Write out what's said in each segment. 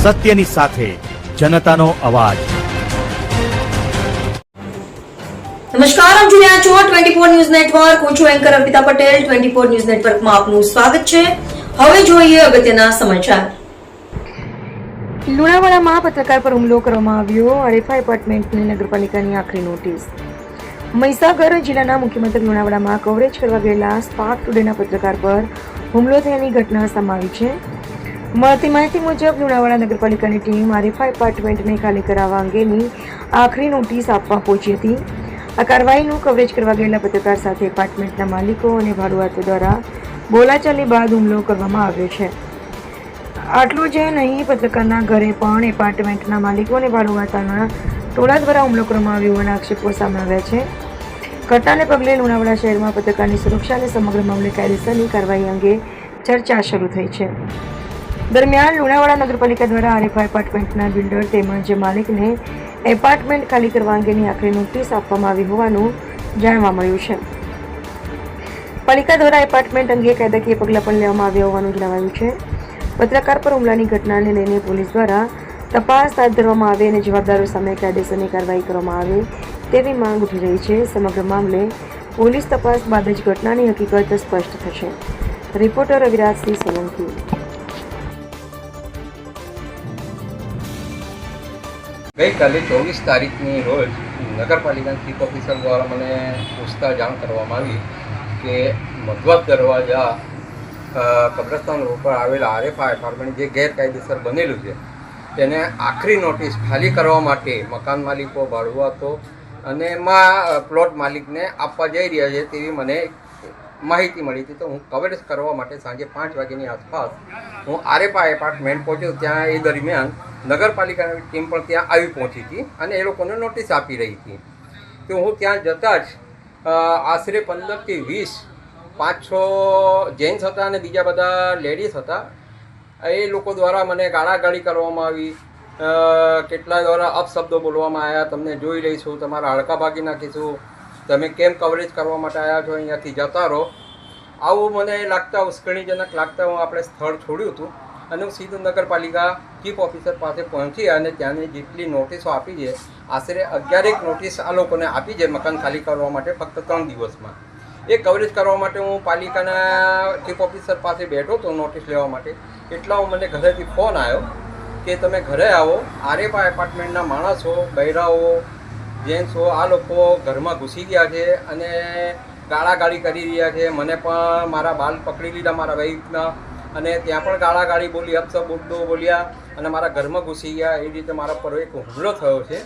સત્યની સાથે જનતાનો અવાજ। નમસ્કાર, આપ જોઈ રહ્યા છો 24 ન્યૂઝ નેટવર્ક। હું છું એન્કર અર્પિતા પટેલ। 24 ન્યૂઝ નેટવર્કમાં આપનું સ્વાગત છે। હવે જોઈએ અગત્યના સમાચાર। લુણાવાડામાં પત્રકાર પર હુમલો કરવામાં આવ્યો। આરએફઆઈ એપાર્ટમેન્ટની નગરપાલિકાની આખરી નોટિસ। મહીસાગર જિલ્લાના મુખ્ય મથક લુણાવાડામાં કવરેજ કરવા ગયેલા સ્પાર્ક ટુડેના પત્રકાર પર હુમલો થયાની ઘટના સામે આવી છે। મળતી માહિતી મુજબ લુણાવાડા નગરપાલિકાની ટીમ આરએફઆઈ એપાર્ટમેન્ટને ખાલી કરાવવા અંગેની આખરી નોટિસ આપવા પહોંચી હતી। આ કાર્યવાહીનું કવરેજ કરવા ગયેલા પત્રકાર સાથે એપાર્ટમેન્ટના માલિકો અને ભાડુઆતો દ્વારા બોલાચાલી બાદ હુમલો કરવામાં આવ્યો છે। આટલું જ નહીં, પત્રકારના ઘરે પણ એપાર્ટમેન્ટના માલિકો અને ભાડુઆતોના ટોળા દ્વારા હુમલો કરવામાં આવ્યો હોવાના આક્ષેપો સામે આવ્યા છે। ઘટનાને પગલે લુણાવાડા શહેરમાં પત્રકારની સુરક્ષા અને સમગ્ર મામલે કાયદેસરની કાર્યવાહી અંગે ચર્ચા શરૂ થઈ છે। દરમિયાન લુણાવાડા નગરપાલિકા દ્વારા આરએફઆઈ એપાર્ટમેન્ટના બિલ્ડર તેમજ માલિકને એપાર્ટમેન્ટ ખાલી કરવા અંગેની આખરી નોટિસ આપવામાં આવી હોવાનું જાણવા મળ્યું છે। પાલિકા દ્વારા એપાર્ટમેન્ટ અંગે કાયદાકીય પગલાં પણ લેવામાં આવ્યા હોવાનું જણાવાયું છે। પત્રકાર પર હુમલાની ઘટનાને લઈને પોલીસ દ્વારા તપાસ હાથ ધરવામાં આવે અને જવાબદારો સામે કાયદેસરની કાર્યવાહી કરવામાં આવે તેવી માંગ ઉઠી રહી છે। સમગ્ર મામલે પોલીસ તપાસ બાદ જ ઘટનાની હકીકત સ્પષ્ટ થશે। રિપોર્ટર રવિરાજસિંહ સોલંકી। ગઈકાલે 24 તારીખની રોજ નગરપાલિકાના ચીફ ઓફિસર દ્વારા મને પૂછતા જાણ કરવામાં આવી કે મધવાબ દરવાજા કબ્રસ્તાન રોડ પર આવેલા આરએફઆઈ એપાર્ટમેન્ટ જે ગેરકાયદેસર બનેલું છે તેને આખરી નોટિસ ખાલી કરવા માટે મકાન માલિકો, ભાડુઆતો અને પ્લોટ માલિકને આપવા જઈ રહ્યા છે તેવી મને માહિતી મળી હતી। તો હું કવરેજ કરવા માટે સાંજે 5 વાગ્યાની આસપાસ હું આરએફઆઈ એપાર્ટમેન્ટ પહોંચ્યો। ત્યાં એ દરમિયાન નગરપાલિકાની ટીમ પણ ત્યાં આવી પહોંચી હતી અને એ લોકોને નોટિસ આપી રહી હતી। તો હું ત્યાં જતાં જ આશરે 15 થી 20 5-6 જેન્ટ્સ હતા અને બીજા બધા લેડીઝ હતા। એ લોકો દ્વારા મને ગાળાગાળી કરવામાં આવી, કેટલા દ્વારા અપશબ્દો બોલવામાં આવ્યા, તમને જોઈ લઈશું, તમારા હાડકાં ભાગી નાખીશું, તમે કેમ કવરેજ કરવા માટે આવ્યા છો, અહીંયાથી જતા રહો। આવું મને લાગતા ઉશ્કેરણીજનક લાગતા હું આપણે સ્થળ છોડ્યું હતું અને હું સીધું નગરપાલિકા ચીફ ઓફિસર પાસે પહોંચી અને ત્યાંની જેટલી નોટિસો આપી છે આશરે 11 નોટિસ આ લોકોને આપી છે મકાન ખાલી કરવા માટે ફક્ત 3 દિવસમાં। એ કવરેજ કરવા માટે હું પાલિકાના ચીફ ઓફિસર પાસે બેઠો હતો નોટિસ લેવા માટે। એટલા મને ઘરેથી ફોન આવ્યો કે તમે ઘરે આવો, આરએફઆઈ એપાર્ટમેન્ટના માણસો, બૈરાઓ, જેન્ટ્સો આ લોકો ઘરમાં ઘૂસી ગયા છે અને ગાળાગાળી કરી રહ્યા છે। મને પણ મારા બાલ પકડી લીધા મારા વાઈફના અને ત્યાં પણ ગાળાગાળી બોલી, અપશબ્દો બોલ્યા અને મારા ઘરમાં ઘૂસી ગયા। એ રીતે મારા પર એક હુમલો થયો છે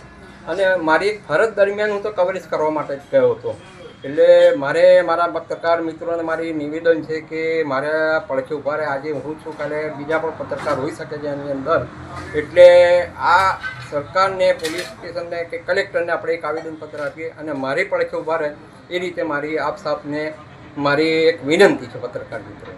અને મારી એક ફરજ દરમિયાન હું તો કવરેજ કરવા માટે જ ગયો હતો। એટલે મારે મારા પત્રકાર મિત્રોને મારી નિવેદન છે કે મારા પડખે ઊભા રહે। આજે હું છું, કાલે બીજા પણ પત્રકાર હોઈ શકે છે એની અંદર। એટલે આ સરકારને, પોલીસ સ્ટેશનને કે કલેક્ટરને આપણે એક આવેદનપત્ર આપીએ અને મારી પડખે ઊભા રહે એ રીતે મારી આપ સાપને મારી એક વિનંતી છે પત્રકાર મિત્રો।